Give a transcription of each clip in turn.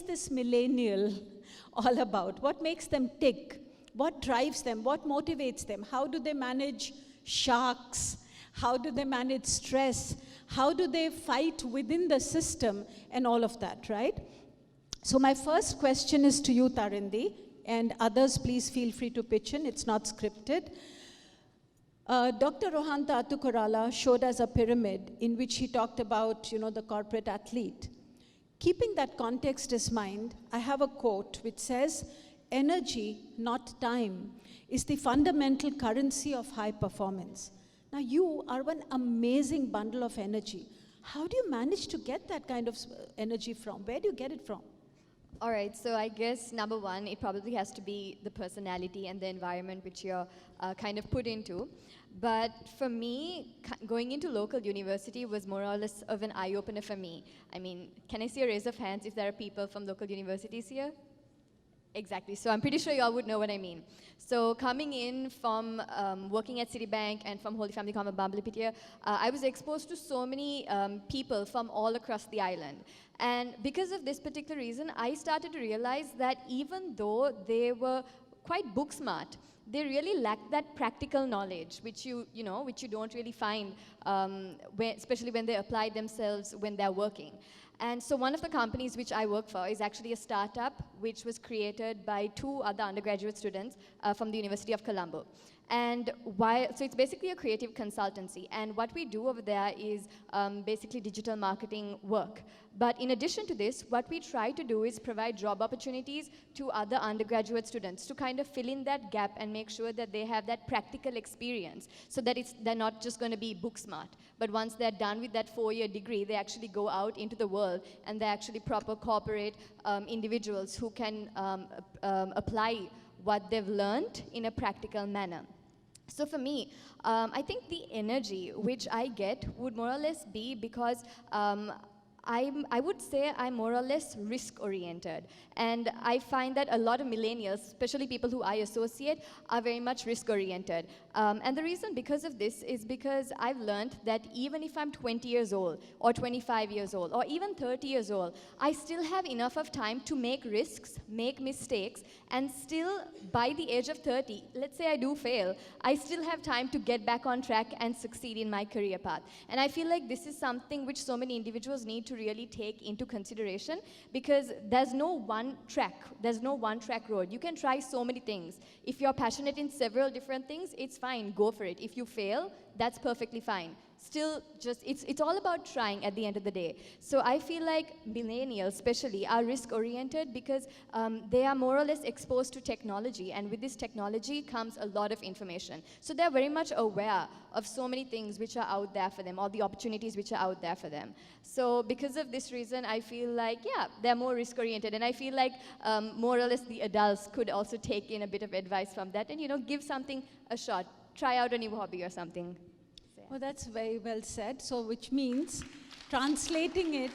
this millennial all about? What makes them tick? What drives them? What motivates them? How do they manage sharks? How do they manage stress? How do they fight within the system and all of that, right? So my first question is to you, Tarindi, and others please feel free to pitch in. It's not scripted. Dr. Rohanta Atukorala showed us a pyramid in which he talked about, the corporate athlete. Keeping that context in mind, I have a quote which says, "Energy, not time, is the fundamental currency of high performance." Now, you are one amazing bundle of energy. How do you manage to get that kind of energy from? Where do you get it from? All right, so I guess number one, it probably has to be the personality and the environment which you're kind of put into. But for me, going into local university was more or less of an eye-opener for me. I mean, can I see a raise of hands if there are people from local universities here? Exactly, so I'm pretty sure you all would know what I mean. So coming in from working at Citibank and from Holy Family Convent Bambalapitiya, I was exposed to so many people from all across the island. And because of this particular reason, I started to realize that even though they were quite book smart, they really lacked that practical knowledge, which you don't really find, especially when they apply themselves when they're working. And so one of the companies which I work for is actually a startup which was created by 2 other undergraduate students from the University of Colombo. And so it's basically a creative consultancy. And what we do over there is basically digital marketing work. But in addition to this, what we try to do is provide job opportunities to other undergraduate students to kind of fill in that gap and make sure that they have that practical experience so that they're not just going to be book smart. But once they're done with that 4-year degree, they actually go out into the world and they're actually proper corporate individuals who can apply what they've learned in a practical manner. So for me, I think the energy which I get would more or less be because I would say I'm more or less risk-oriented. And I find that a lot of millennials, especially people who I associate, are very much risk-oriented. And the reason because of this is because I've learned that even if I'm 20 years old, or 25 years old, or even 30 years old, I still have enough of time to make risks, make mistakes, and still, by the age of 30, let's say I do fail, I still have time to get back on track and succeed in my career path. And I feel like this is something which so many individuals need to really take into consideration, because there's no one track road. You can try so many things. If you're passionate in several different things, it's fine, go for it. If you fail, that's perfectly fine. Still, it's all about trying at the end of the day. So I feel like millennials especially are risk-oriented because they are more or less exposed to technology, and with this technology comes a lot of information. So they're very much aware of so many things which are out there for them, or the opportunities which are out there for them. So because of this reason, I feel like, yeah, they're more risk-oriented, and I feel like more or less the adults could also take in a bit of advice from that and, give something a shot. Try out a new hobby or something. Well, that's very well said. So which means translating it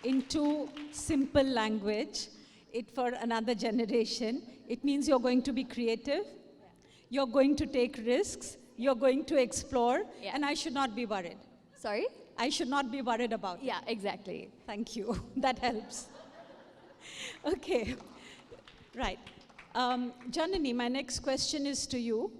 into simple language, for another generation, it means you're going to be creative, you're going to take risks, you're going to explore, and I should not be worried. Sorry? I should not be worried about it. Yeah, exactly. Thank you. That helps. Okay. Right. Janani, my next question is to you.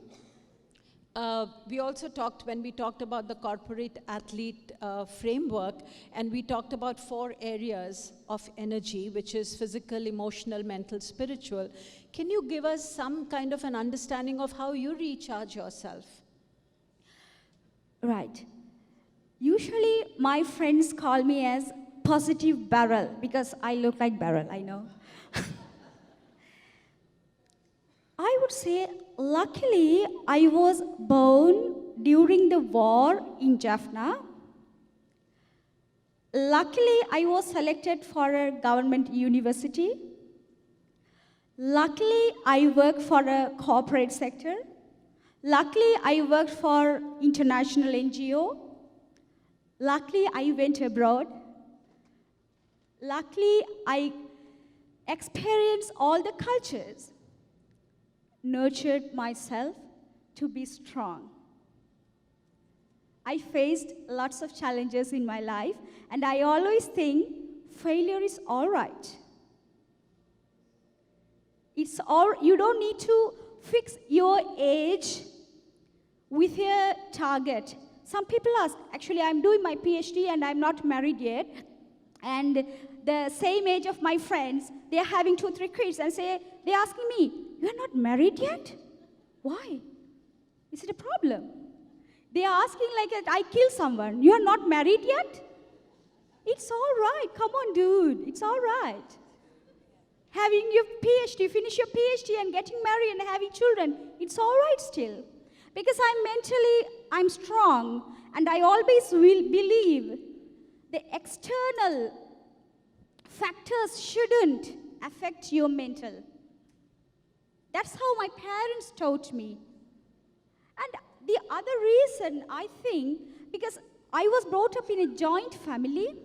We also talked, when we talked about the corporate athlete framework, and we talked about 4 areas of energy, which is physical, emotional, mental, spiritual. Can you give us some kind of an understanding of how you recharge yourself? Right. Usually, my friends call me as positive barrel, because I look like barrel, I know. I would say, luckily, I was born during the war in Jaffna. Luckily, I was selected for a government university. Luckily, I work for a corporate sector. Luckily, I worked for international NGO. Luckily, I went abroad. Luckily, I experienced all the cultures. Nurtured myself to be strong. I faced lots of challenges in my life, and I always think failure is all right. It's all, you don't need to fix your age with a target. Some people ask, actually, I'm doing my PhD and I'm not married yet. And the same age of my friends, they're having 2, 3 kids and they're asking me, you're not married yet? Why? Is it a problem? They are asking like, I killed someone. You are not married yet? It's all right. Come on, dude. It's all right. Having your PhD, finish your PhD and getting married and having children, it's all right still. Because I'm strong, and I always will believe the external factors shouldn't affect your mental. That's how my parents taught me. And the other reason, I think, because I was brought up in a joint family,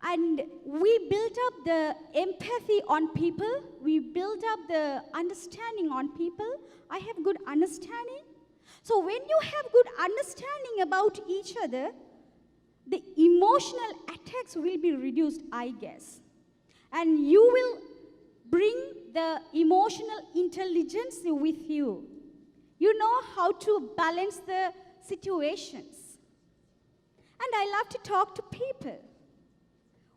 and we built up the empathy on people. We built up the understanding on people. I have good understanding. So when you have good understanding about each other, the emotional attacks will be reduced, I guess. And you will bring the emotional intelligence with you. You know how to balance the situations. And I love to talk to people.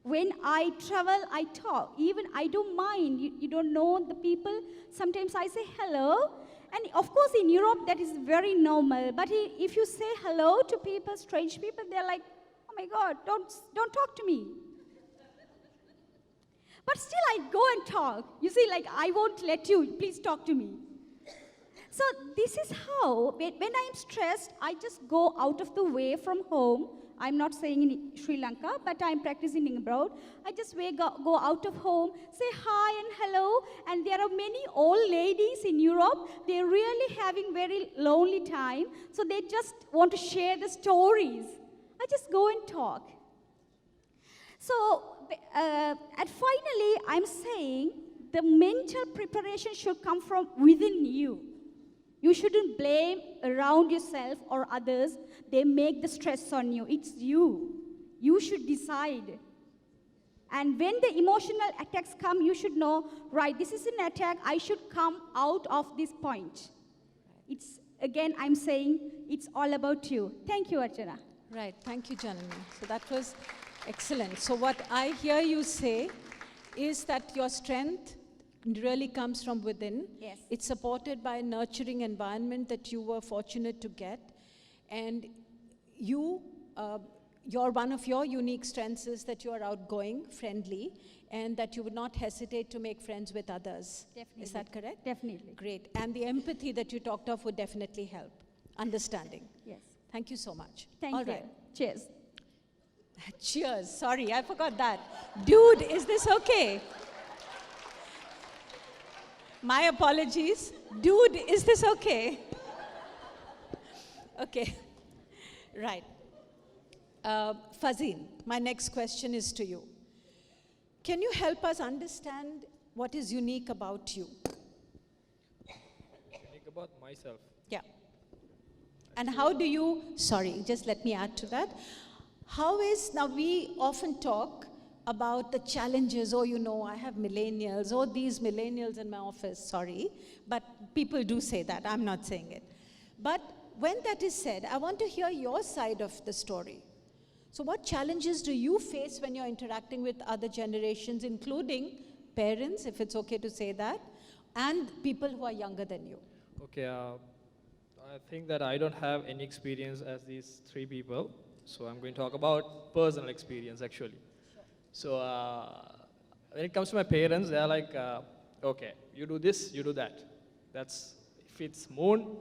When I travel, I talk. Even I don't mind. You don't know the people. Sometimes I say hello. And of course, in Europe, that is very normal. But if you say hello to people, strange people, they're like, oh my God, don't talk to me. But still, I go and talk. You see, like, I won't let you. Please talk to me. So this is how, when I'm stressed, I just go out of the way from home. I'm not saying in Sri Lanka, but I'm practicing abroad. I just go out of home, say hi and hello, and there are many old ladies in Europe. They're really having very lonely time, so they just want to share the stories. I just go and talk. So, and finally, I'm saying the mental preparation should come from within you. You shouldn't blame around yourself or others. They make the stress on you. It's you. You should decide. And when the emotional attacks come, you should know, right, this is an attack. I should come out of this point. It's, again, I'm saying, it's all about you. Thank you, Archana. Right. Thank you, Janani. So that was excellent. So what I hear you say is that your strength really comes from within. Yes. It's supported by a nurturing environment that you were fortunate to get. And you, one of your unique strengths is that you are outgoing, friendly, and that you would not hesitate to make friends with others. Definitely. Is that correct? Definitely. Great. And the empathy that you talked of would definitely help. Understanding. Yes. Thank you so much. Thank All you. right. Cheers. Cheers. Sorry, I forgot that. Dude, is this okay? My apologies. Dude, is this okay? Okay. Right. Fazeen, my next question is to you. Can you help us understand what is unique about you? Unique about myself. Yeah. And how do you, sorry, just let me add to that. How is, now we often talk about the challenges, oh, you know, I have millennials, oh, these millennials in my office, sorry, but people do say that, I'm not saying it. But when that is said, I want to hear your side of the story. So what challenges do you face when you're interacting with other generations, including parents, if it's okay to say that, and people who are younger than you? Okay, I think that I don't have any experience as these three people, so I'm going to talk about personal experience actually. So when it comes to my parents, they're like, okay, you do this, you do that. That's, if it's moon,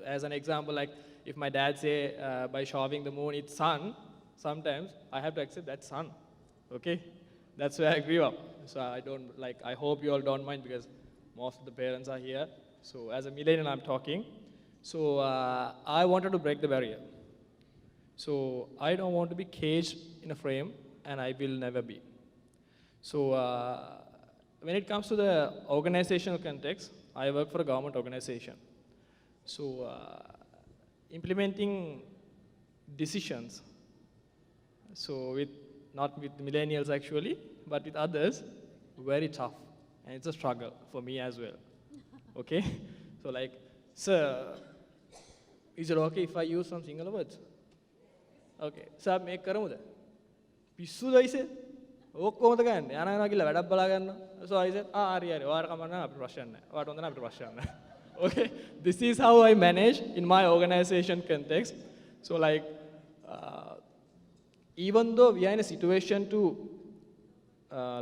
as an example, like if my dad say by showing the moon it's sun, sometimes I have to accept that sun, okay? That's where I grew up. So I hope you all don't mind because most of the parents are here. So as a millennial, I'm talking. So I wanted to break the barrier. So I don't want to be caged in a frame, and I will never be. So when it comes to the organizational context, I work for a government organization. So implementing decisions, so not with millennials actually, but with others, very tough, and it's a struggle for me as well. Okay? So like, sir, is it okay if I use some Sinhala words? Okay. Sir, make karamuda. Pissuda I said. ඔක්කොමද ගන්න. යනවා කියලා වැඩක් බලා ගන්නවා. So I said, හරි හරි. ඔයාට කමක් නැහැ අපිට ප්‍රශ්න නැහැ. ඔයාට හොඳ නැහැ අපිට ප්‍රශ්න නැහැ. Okay. This is how I manage in my organization context. So like, even though we are in a situation to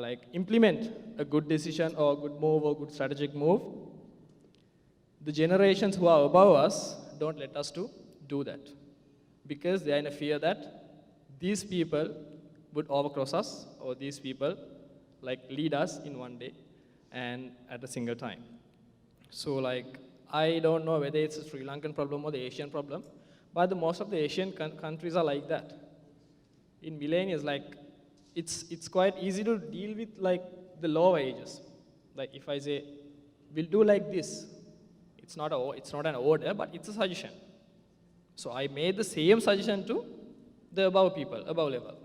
like implement a good decision or a good move or good strategic move, the generations who are above us don't let us to do that, because they are in a fear that these people would overcross us, or these people like lead us in one day and at a single time. So like, I don't know whether it's a Sri Lankan problem or the Asian problem, but most of the Asian countries are like that. In millennials, like, it's quite easy to deal with like the lower ages. Like if I say, we'll do like this, it's not an order, but it's a suggestion. So I made the same suggestion to the above people, above level.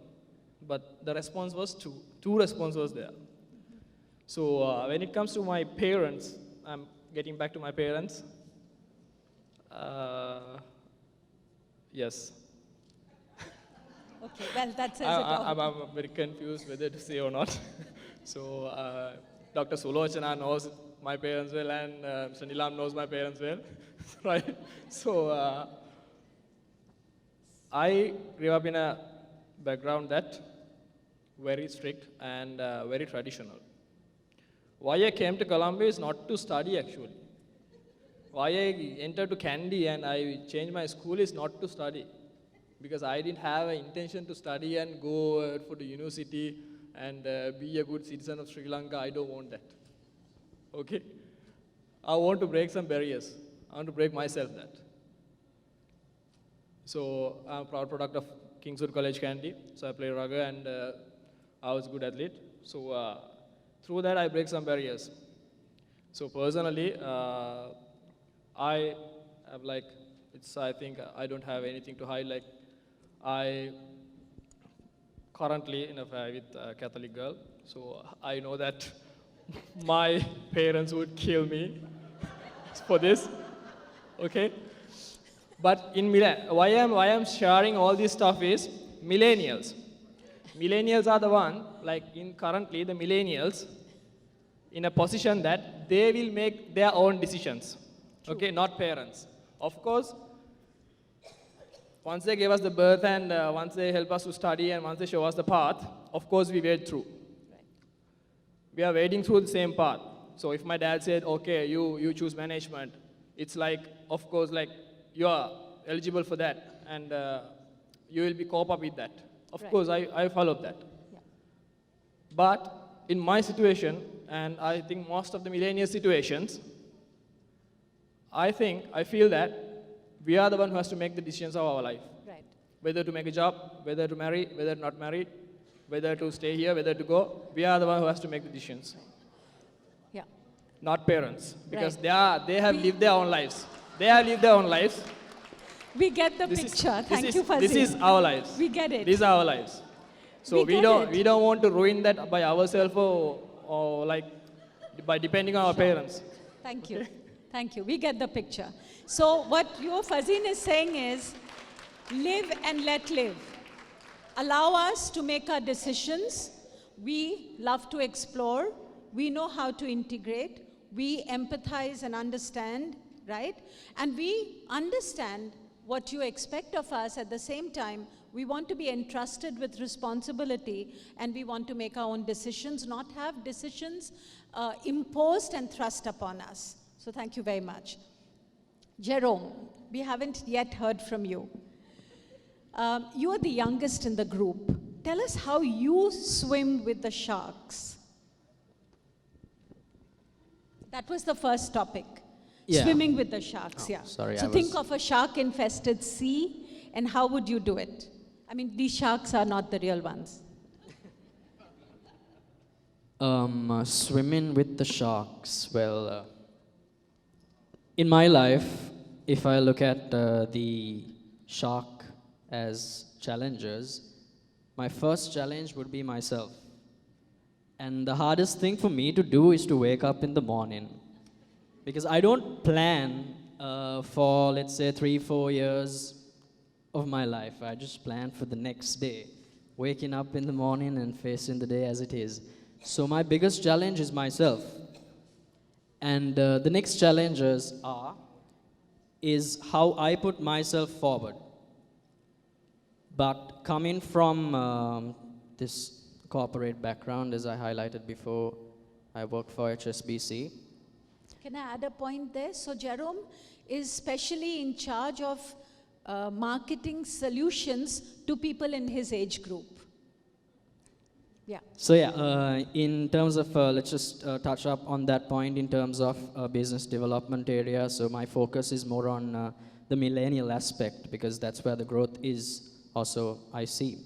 But the response was two responses there. So when it comes to my parents, I'm getting back to my parents. Yes. Okay, well, that says it all. I'm very confused whether to say or not. So Dr. Sulochana knows my parents well, and Mr. Nilam knows my parents well, right? So I grew up in a background that very strict and very traditional. Why I came to Columbia is not to study actually. Why I entered to Kandy and I changed my school is not to study. Because I didn't have an intention to study and go for the university and be a good citizen of Sri Lanka. I don't want that. Okay? I want to break some barriers. I want to break myself that. So I'm a proud product of Kingswood College Kandy. So I play rugby and I was a good athlete. So through that I break some barriers. So personally, I have like, I think I don't have anything to hide. Like, I currently in affair with a Catholic girl, so I know that my parents would kill me for this. Okay, but in why I'm sharing all this stuff is millennials. Millennials are the one, like in currently the millennials in a position that they will make their own decisions. True. Okay, not parents. Of course, once they gave us the birth and once they help us to study and once they show us the path, of course we wade through. Right. We are wading through the same path. So if my dad said, okay, you choose management, it's like, of course, like you are eligible for that and you will be cope up with that. Of right. course, I followed that. Yeah. But in my situation, and I think most of the millennial situations, I feel that we are the one who has to make the decisions of our life. Right. Whether to make a job, whether to marry, whether not marry, whether to stay here, whether to go. We are the one who has to make the decisions. Yeah. Not parents, because right. they have lived their own lives. They have lived their own lives. We get the picture. Thank you, Fazil. This is our lives. We get it. These are our lives. So we don't want to ruin that by ourselves or like by depending on our parents. Thank you. Thank you. We get the picture. So what your Fazin is saying is, live and let live. Allow us to make our decisions. We love to explore. We know how to integrate. We empathize and understand, right? And we understand what you expect of us. At the same time, we want to be entrusted with responsibility and we want to make our own decisions, not have decisions imposed and thrust upon us. So thank you very much. Jerome, we haven't yet heard from you. You are the youngest in the group. Tell us how you swim with the sharks. That was the first topic. Yeah. Swimming with the sharks, yeah. Sorry, so think of a shark-infested sea, and how would you do it? I mean, these sharks are not the real ones. Swimming with the sharks. Well, in my life, if I look at the shark as challengers, my first challenge would be myself. And the hardest thing for me to do is to wake up in the morning. Because I don't plan for, let's say, 3-4 years of my life. I just plan for the next day, waking up in the morning and facing the day as it is. So my biggest challenge is myself. And the next challenges is how I put myself forward. But coming from this corporate background, as I highlighted before, I work for HSBC. Can I add a point there? So Jerome is specially in charge of marketing solutions to people in his age group. Yeah. So yeah, in terms of, let's just touch up on that point in terms of business development area. So my focus is more on the millennial aspect because that's where the growth is also I see.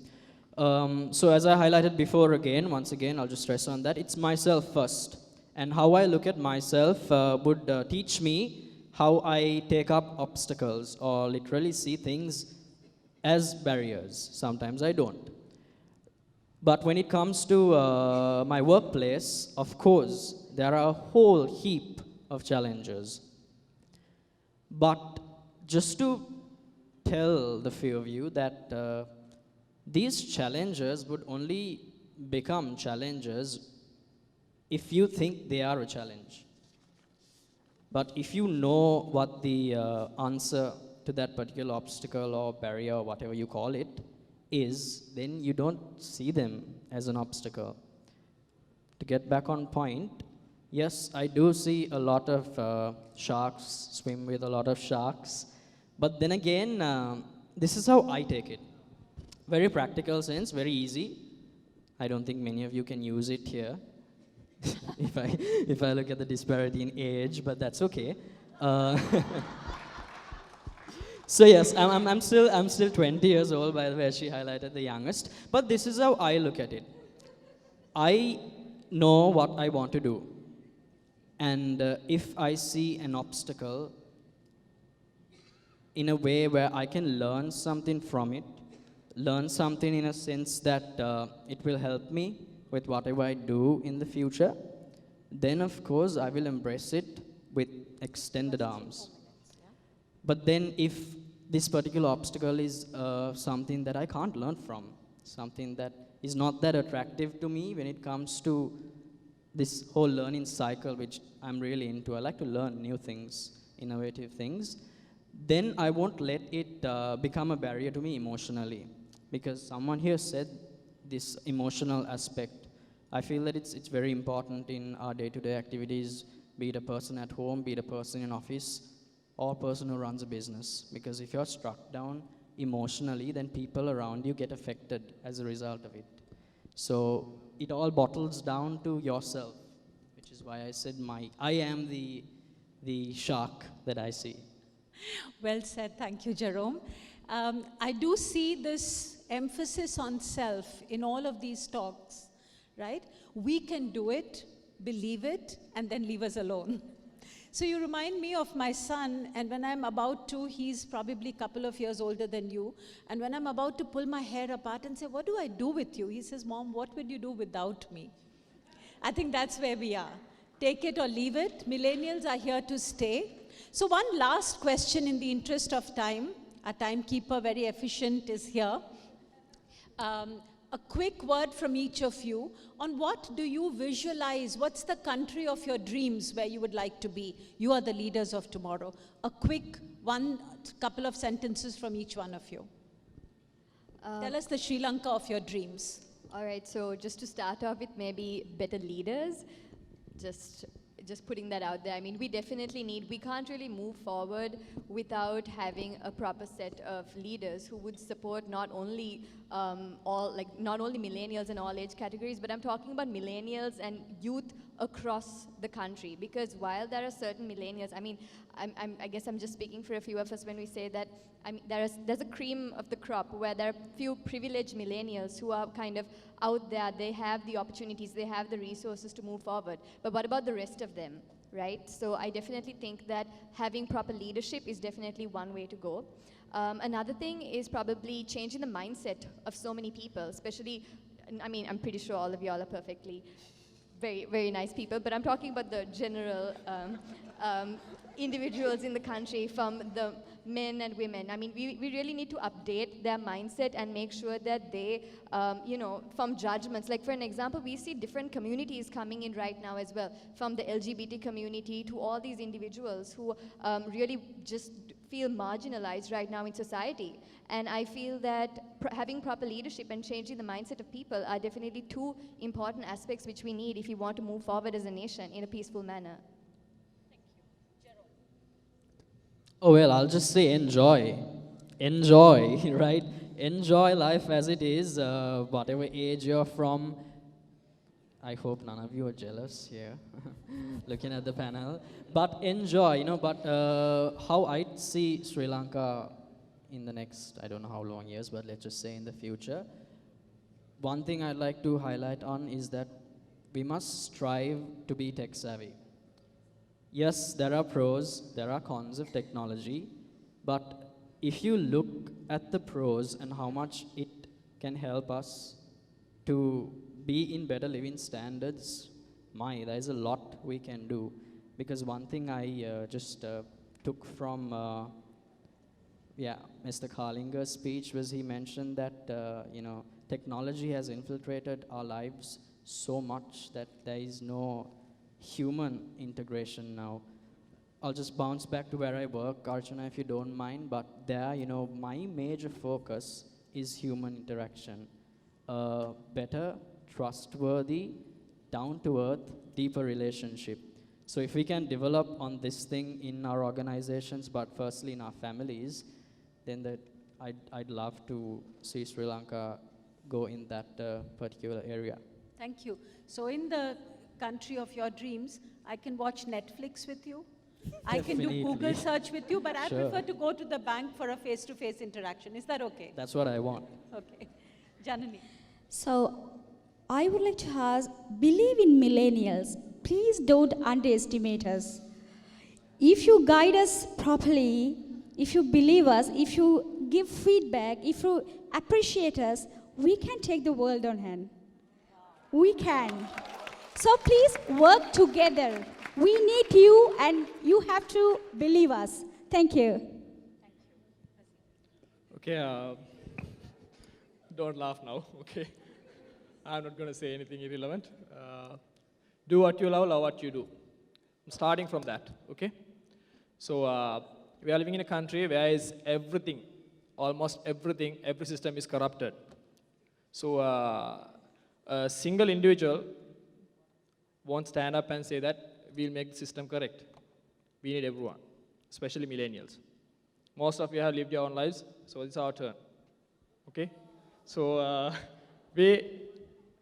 So as I highlighted before once again, I'll just stress on that. It's myself first. And how I look at myself would teach me how I take up obstacles or literally see things as barriers. Sometimes I don't. But when it comes to my workplace, of course, there are a whole heap of challenges. But just to tell the few of you that these challenges would only become challenges if you think they are a challenge. But if you know what the answer to that particular obstacle or barrier or whatever you call it is, then you don't see them as an obstacle. To get back on point, yes, I do see a lot of sharks, swim with a lot of sharks. But then again, this is how I take it. Very practical sense, very easy. I don't think many of you can use it here. if I look at the disparity in age, but that's okay. So yes, I'm still 20 years old, by the way, as she highlighted the youngest. But this is how I look at it. I know what I want to do. And if I see an obstacle in a way where I can learn something from it, learn something in a sense that it will help me with whatever I do in the future, then of course I will embrace it with extended arms. But then if this particular obstacle is something that I can't learn from, something that is not that attractive to me when it comes to this whole learning cycle, which I'm really into. I like to learn new things, innovative things. Then I won't let it become a barrier to me emotionally. Because someone here said this emotional aspect. I feel that it's very important in our day-to-day activities, be it a person at home, be it a person in office, or a person who runs a business. Because if you're struck down emotionally, then people around you get affected as a result of it. So it all bottles down to yourself, which is why I said I am the shark that I see. Well said, thank you, Jerome. I do see this emphasis on self in all of these talks, right? We can do it, believe it, and then leave us alone. So you remind me of my son, and when I'm about to, he's probably a couple of years older than you, and when I'm about to pull my hair apart and say, what do I do with you? He says, Mom, what would you do without me? I think that's where we are. Take it or leave it. Millennials are here to stay. So one last question in the interest of time. Our timekeeper, very efficient, is here. A quick word from each of you on what do you visualize? What's the country of your dreams where you would like to be? You are the leaders of tomorrow. A quick couple of sentences from each one of you. Tell us the Sri Lanka of your dreams. All right, so just to start off with maybe better leaders, just putting that out there. I mean, we can't really move forward without having a proper set of leaders who would support not only millennials in all age categories, but I'm talking about millennials and youth across the country. Because while there are certain millennials, I mean, I guess I'm just speaking for a few of us when we say that there's a cream of the crop where there are few privileged millennials who are kind of out there. They have the opportunities, they have the resources to move forward. But what about the rest of them, right? So I definitely think that having proper leadership is definitely one way to go. Another thing is probably changing the mindset of so many people, especially, I mean, I'm pretty sure all of y'all are perfectly very, very nice people, but I'm talking about the general individuals in the country, from the men and women. I mean, we really need to update their mindset and make sure that they, from judgments. Like, for an example, we see different communities coming in right now as well, from the LGBT community to all these individuals who really just feel marginalized right now in society. And I feel that having proper leadership and changing the mindset of people are definitely two important aspects which we need if we want to move forward as a nation in a peaceful manner. Oh, well, I'll just say enjoy. Enjoy, right? Enjoy life as it is, whatever age you're from. I hope none of you are jealous here, looking at the panel. But enjoy, but how I see Sri Lanka in the next, I don't know how long years, but let's just say in the future. One thing I'd like to highlight on is that we must strive to be tech savvy. Yes, there are pros, there are cons of technology, but if you look at the pros and how much it can help us to be in better living standards, there's a lot we can do. Because one thing I just took from Mr. Karlinger's speech was he mentioned that technology has infiltrated our lives so much that there is no human integration now. I'll just bounce back to where I work, Archana, if you don't mind, but there, my major focus is human interaction. Better, trustworthy, down-to-earth, deeper relationship. So if we can develop on this thing in our organizations, but firstly in our families, then I'd love to see Sri Lanka go in that particular area. Thank you. So in the country of your dreams, I can watch Netflix with you. I can do Definitely. Google search with you, but I Sure. prefer to go to the bank for a face-to-face interaction. Is that okay? That's what I want. Okay. Janani. So, I would like to ask, believe in millennials. Please don't underestimate us. If you guide us properly, if you believe us, if you give feedback, if you appreciate us, we can take the world on hand. We can. So please work together. We need you and you have to believe us. Thank you. Okay, don't laugh now, okay? I'm not going to say anything irrelevant. Do what you love what you do. I'm starting from that, okay? So we are living in a country where is everything, almost everything, every system is corrupted. So a single individual won't stand up and say that we'll make the system correct. We need everyone, especially millennials. Most of you have lived your own lives, so it's our turn, okay? So we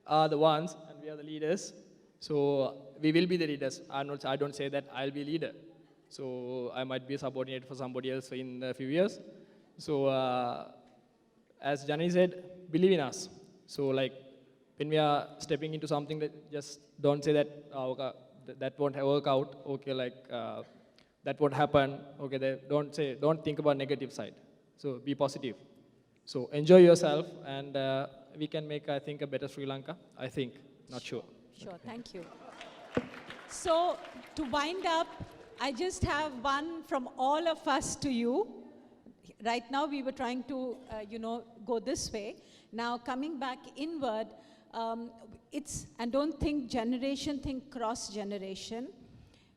are the ones and we are the leaders. So we will be the leaders. I don't say that I'll be leader. So I might be subordinate for somebody else in a few years. So as Jani said, believe in us. So like when we are stepping into something, that just don't say that okay, that won't work out. Okay, like that won't happen. Okay, don't think about negative side. So be positive. So enjoy yourself, and we can make, I think, a better Sri Lanka. I think, not sure. Sure, thank you. So to wind up, I just have one from all of us to you. Right now we were trying to, go this way. Now coming back inward, and don't think generation, think cross-generation.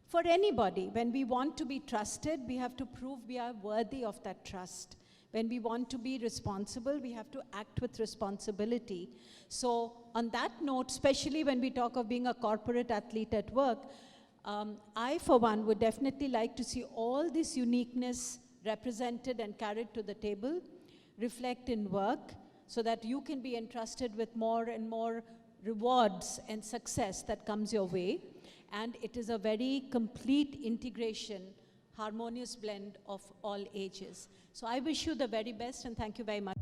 For anybody, when we want to be trusted, we have to prove we are worthy of that trust. When we want to be responsible, we have to act with responsibility. So on that note, especially when we talk of being a corporate athlete at work, I, for one, would definitely like to see all this uniqueness represented and carried to the table, reflect in work, so that you can be entrusted with more and more rewards and success that comes your way. And it is a very complete integration, harmonious blend of all ages. So I wish you the very best and thank you very much.